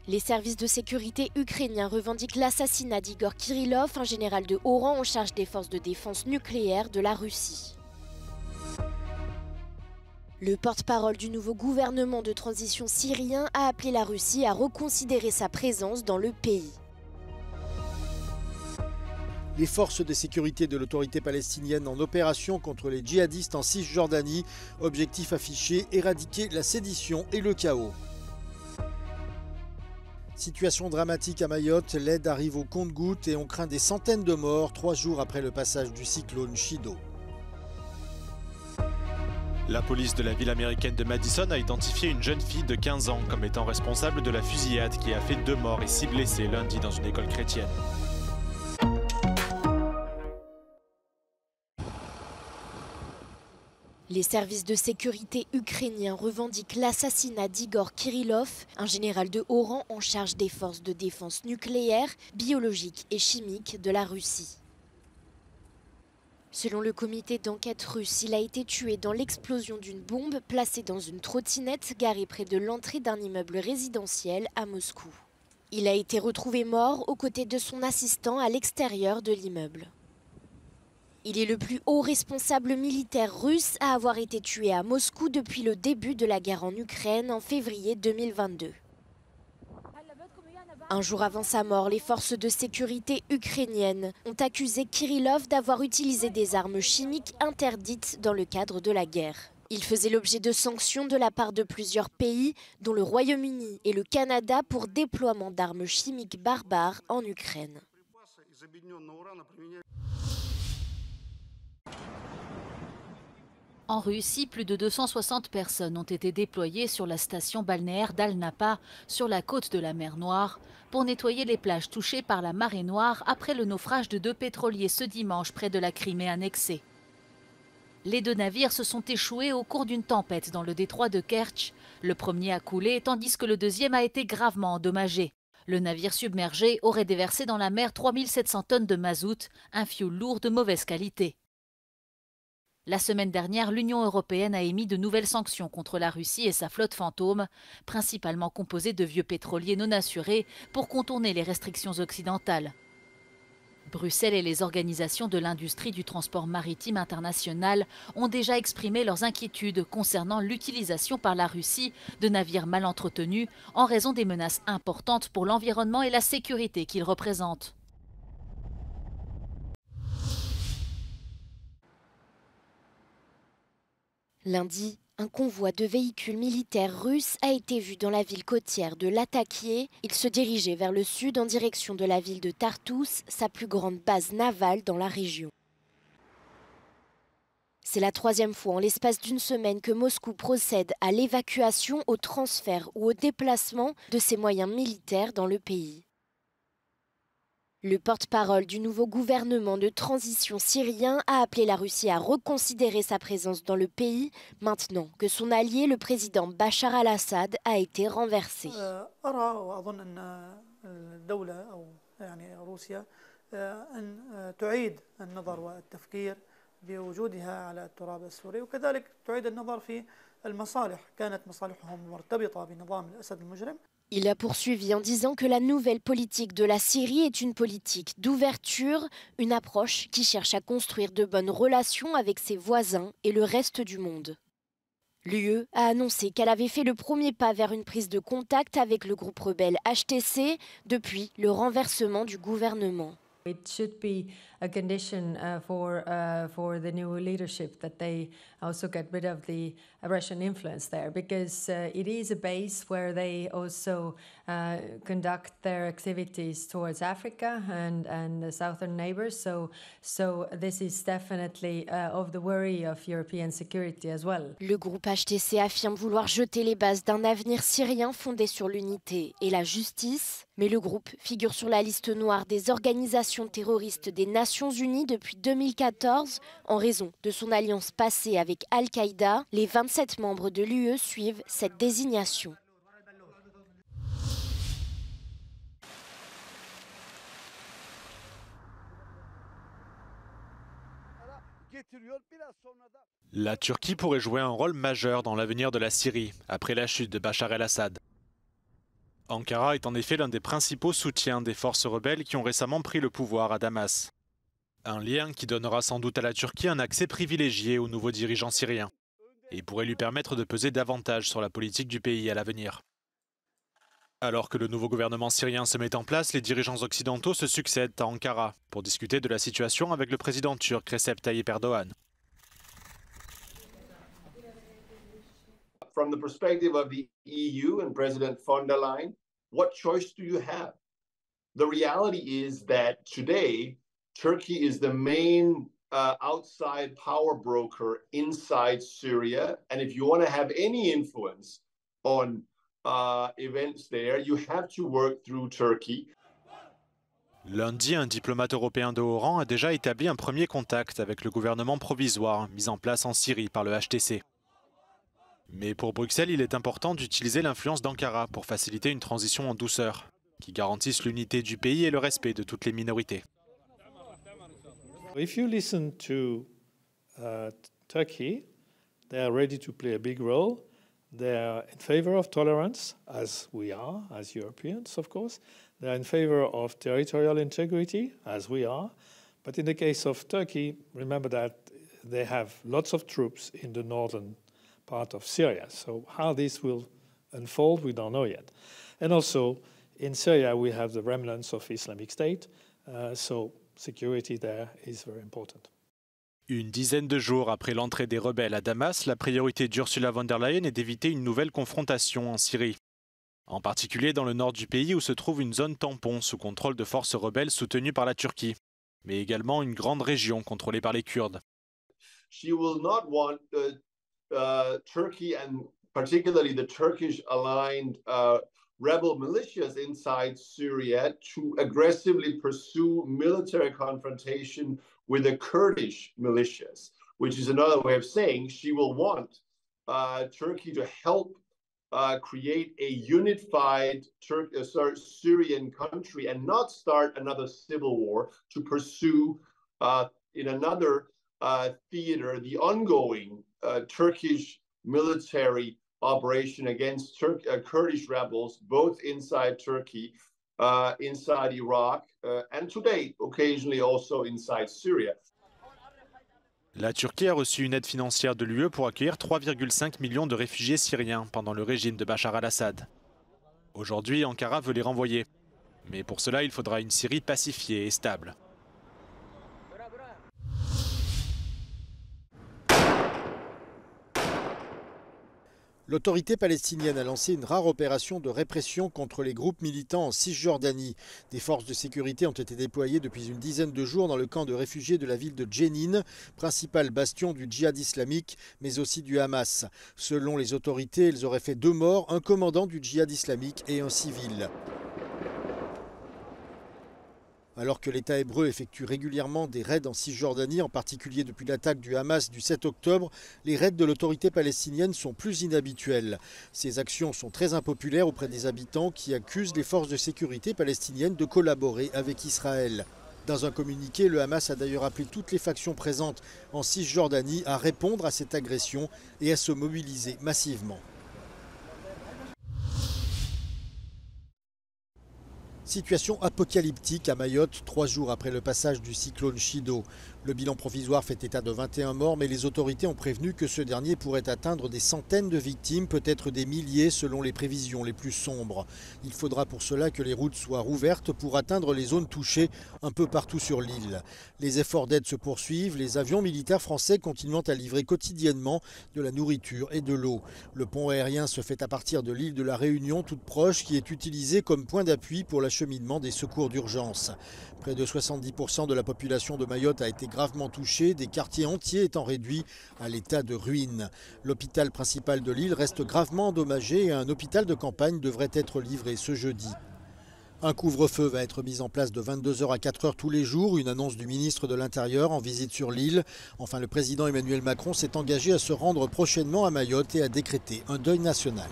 Les services de sécurité ukrainiens revendiquent l'assassinat d'Igor Kirillov, un général de haut rang en charge des forces de défense nucléaire de la Russie. Le porte-parole du nouveau gouvernement de transition syrien a appelé la Russie à reconsidérer sa présence dans le pays. Les forces de sécurité de l'autorité palestinienne en opération contre les djihadistes en Cisjordanie. Objectif affiché, éradiquer la sédition et le chaos. Situation dramatique à Mayotte, l'aide arrive au compte-gouttes et on craint des centaines de morts 3 jours après le passage du cyclone Chido. La police de la ville américaine de Madison a identifié une jeune fille de 15 ans comme étant responsable de la fusillade qui a fait 2 morts et 6 blessés lundi dans une école chrétienne. Les services de sécurité ukrainiens revendiquent l'assassinat d'Igor Kirillov, un général de haut rang en charge des forces de défense nucléaire, biologique et chimique de la Russie. Selon le comité d'enquête russe, il a été tué dans l'explosion d'une bombe placée dans une trottinette garée près de l'entrée d'un immeuble résidentiel à Moscou. Il a été retrouvé mort aux côtés de son assistant à l'extérieur de l'immeuble. Il est le plus haut responsable militaire russe à avoir été tué à Moscou depuis le début de la guerre en Ukraine en février 2022. Un jour avant sa mort, les forces de sécurité ukrainiennes ont accusé Kirillov d'avoir utilisé des armes chimiques interdites dans le cadre de la guerre. Il faisait l'objet de sanctions de la part de plusieurs pays, dont le Royaume-Uni et le Canada, pour déploiement d'armes chimiques barbares en Ukraine. En Russie, plus de 260 personnes ont été déployées sur la station balnéaire d'Al-Napa, sur la côte de la mer Noire, pour nettoyer les plages touchées par la marée noire après le naufrage de 2 pétroliers ce dimanche près de la Crimée annexée. Les 2 navires se sont échoués au cours d'une tempête dans le détroit de Kertch. Le premier a coulé, tandis que le deuxième a été gravement endommagé. Le navire submergé aurait déversé dans la mer 3700 tonnes de mazout, un fioul lourd de mauvaise qualité. La semaine dernière, l'Union européenne a émis de nouvelles sanctions contre la Russie et sa flotte fantôme, principalement composée de vieux pétroliers non assurés, pour contourner les restrictions occidentales. Bruxelles et les organisations de l'industrie du transport maritime international ont déjà exprimé leurs inquiétudes concernant l'utilisation par la Russie de navires mal entretenus en raison des menaces importantes pour l'environnement et la sécurité qu'ils représentent. Lundi, un convoi de véhicules militaires russes a été vu dans la ville côtière de Latakia. Il se dirigeait vers le sud en direction de la ville de Tartus, sa plus grande base navale dans la région. C'est la 3e fois en l'espace d'une semaine que Moscou procède à l'évacuation, au transfert ou au déplacement de ses moyens militaires dans le pays. Le porte-parole du nouveau gouvernement de transition syrien a appelé la Russie à reconsidérer sa présence dans le pays, maintenant que son allié, le président Bachar al-Assad, a été renversé. Il a poursuivi en disant que la nouvelle politique de la Syrie est une politique d'ouverture, une approche qui cherche à construire de bonnes relations avec ses voisins et le reste du monde. L'UE a annoncé qu'elle avait fait le premier pas vers une prise de contact avec le groupe rebelle HTC depuis le renversement du gouvernement. It should be a condition for the new leadership that they also get rid of the Russian influence there, because it is a base where they also conduct their activities towards Africa and the southern neighbors. So this is definitely of the worry of European security as well. Le groupe HTC affirme vouloir jeter les bases d'un avenir syrien fondé sur l'unité et la justice. Mais le groupe figure sur la liste noire des organisations terroristes des Nations Unies depuis 2014 en raison de son alliance passée avec Al-Qaïda. Les 27 membres de l'UE suivent cette désignation. La Turquie pourrait jouer un rôle majeur dans l'avenir de la Syrie, après la chute de Bachar el-Assad. Ankara est en effet l'un des principaux soutiens des forces rebelles qui ont récemment pris le pouvoir à Damas. Un lien qui donnera sans doute à la Turquie un accès privilégié au nouveau dirigeant syrien et pourrait lui permettre de peser davantage sur la politique du pays à l'avenir. Alors que le nouveau gouvernement syrien se met en place, les dirigeants occidentaux se succèdent à Ankara pour discuter de la situation avec le président turc Recep Tayyip Erdogan. From the perspective of the EU and President von der Leyen, what choice do you have? The reality is that today, Turkey is the main outside power broker inside Syria. And if you want to have any influence on events there, you have to work through Turkey. Lundi, un diplomate européen de haut rang a déjà établi un premier contact avec le gouvernement provisoire mis en place en Syrie par le HTC. Mais pour Bruxelles, il est important d'utiliser l'influence d'Ankara pour faciliter une transition en douceur, qui garantisse l'unité du pays et le respect de toutes les minorités. If you listen to Turkey, they are ready to play a big role. They are in favor of tolerance, as we are, as Europeans, of course. They are in favor of territorial integrity, as we are. But in the case of Turkey, remember that they have lots of troops in the northern part of Syria. So how this will unfold, we don't know yet. And also, in Syria, we have the remnants of Islamic State. So security there is very important. Une dizaine de jours après l'entrée des rebelles à Damas, la priorité d'Ursula von der Leyen est d'éviter une nouvelle confrontation en Syrie. En particulier dans le nord du pays où se trouve une zone tampon sous contrôle de forces rebelles soutenues par la Turquie, mais également une grande région contrôlée par les Kurdes. She will not want Turkey and particularly the Turkish-aligned rebel militias inside Syria to aggressively pursue military confrontation with the Kurdish militias, which is another way of saying she will want Turkey to help create a unified Syrian country and not start another civil war to pursue in another theater the ongoing Turkish military operation against Kurdish rebels, both inside Turkey, inside Iraq, and today, occasionally also inside Syria. La Turquie a reçu une aide financière de l'UE pour accueillir 3,5 millions de réfugiés syriens pendant le régime de Bachar al-Assad. Aujourd'hui, Ankara veut les renvoyer. Mais pour cela, il faudra une Syrie pacifiée et stable. L'autorité palestinienne a lancé une rare opération de répression contre les groupes militants en Cisjordanie. Des forces de sécurité ont été déployées depuis une dizaine de jours dans le camp de réfugiés de la ville de Jenin, principal bastion du djihad islamique, mais aussi du Hamas. Selon les autorités, ils auraient fait 2 morts, un commandant du djihad islamique et un civil. Alors que l'État hébreu effectue régulièrement des raids en Cisjordanie, en particulier depuis l'attaque du Hamas du 7 octobre, les raids de l'autorité palestinienne sont plus inhabituels. Ces actions sont très impopulaires auprès des habitants qui accusent les forces de sécurité palestiniennes de collaborer avec Israël. Dans un communiqué, le Hamas a d'ailleurs appelé toutes les factions présentes en Cisjordanie à répondre à cette agression et à se mobiliser massivement. Situation apocalyptique à Mayotte, 3 jours après le passage du cyclone Chido. Le bilan provisoire fait état de 21 morts, mais les autorités ont prévenu que ce dernier pourrait atteindre des centaines de victimes, peut-être des milliers selon les prévisions les plus sombres. Il faudra pour cela que les routes soient rouvertes pour atteindre les zones touchées un peu partout sur l'île. Les efforts d'aide se poursuivent, les avions militaires français continuant à livrer quotidiennement de la nourriture et de l'eau. Le pont aérien se fait à partir de l'île de la Réunion, toute proche, qui est utilisée comme point d'appui pour l'acheminement des secours d'urgence. Près de 70% de la population de Mayotte a été gravement touchée, des quartiers entiers étant réduits à l'état de ruine. L'hôpital principal de l'île reste gravement endommagé et un hôpital de campagne devrait être livré ce jeudi. Un couvre-feu va être mis en place de 22h à 4h tous les jours, une annonce du ministre de l'Intérieur en visite sur l'île. Enfin, le président Emmanuel Macron s'est engagé à se rendre prochainement à Mayotte et à décréter un deuil national.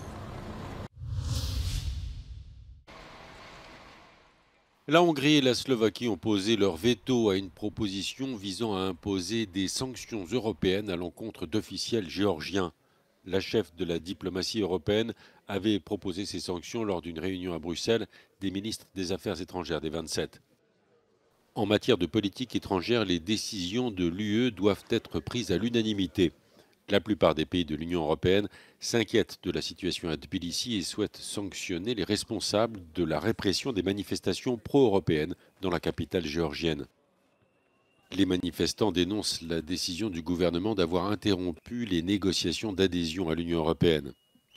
La Hongrie et la Slovaquie ont posé leur veto à une proposition visant à imposer des sanctions européennes à l'encontre d'officiels géorgiens. La chef de la diplomatie européenne avait proposé ces sanctions lors d'une réunion à Bruxelles des ministres des Affaires étrangères des 27. En matière de politique étrangère, les décisions de l'UE doivent être prises à l'unanimité. La plupart des pays de l'Union européenne s'inquiètent de la situation à Tbilissi et souhaitent sanctionner les responsables de la répression des manifestations pro-européennes dans la capitale géorgienne. Les manifestants dénoncent la décision du gouvernement d'avoir interrompu les négociations d'adhésion à l'Union européenne.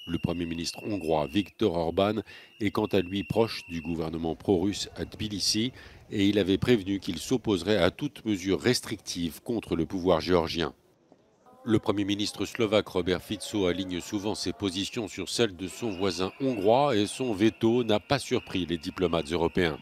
Le Premier ministre hongrois Viktor Orban est quant à lui proche du gouvernement pro-russe à Tbilissi et il avait prévenu qu'il s'opposerait à toute mesure restrictive contre le pouvoir géorgien. Le Premier ministre slovaque Robert Fico aligne souvent ses positions sur celles de son voisin hongrois et son veto n'a pas surpris les diplomates européens.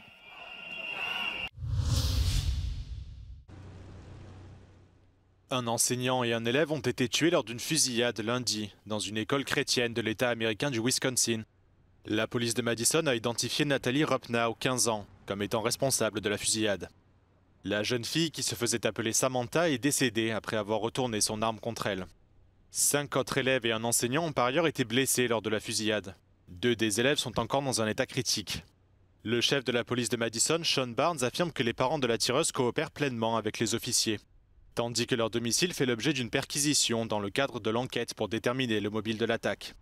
Un enseignant et un élève ont été tués lors d'une fusillade lundi dans une école chrétienne de l'État américain du Wisconsin. La police de Madison a identifié Nathalie Ropnau, 15 ans, comme étant responsable de la fusillade. La jeune fille, qui se faisait appeler Samantha, est décédée après avoir retourné son arme contre elle. 5 autres élèves et un enseignant ont par ailleurs été blessés lors de la fusillade. 2 des élèves sont encore dans un état critique. Le chef de la police de Madison, Sean Barnes, affirme que les parents de la tireuse coopèrent pleinement avec les officiers, tandis que leur domicile fait l'objet d'une perquisition dans le cadre de l'enquête pour déterminer le mobile de l'attaque.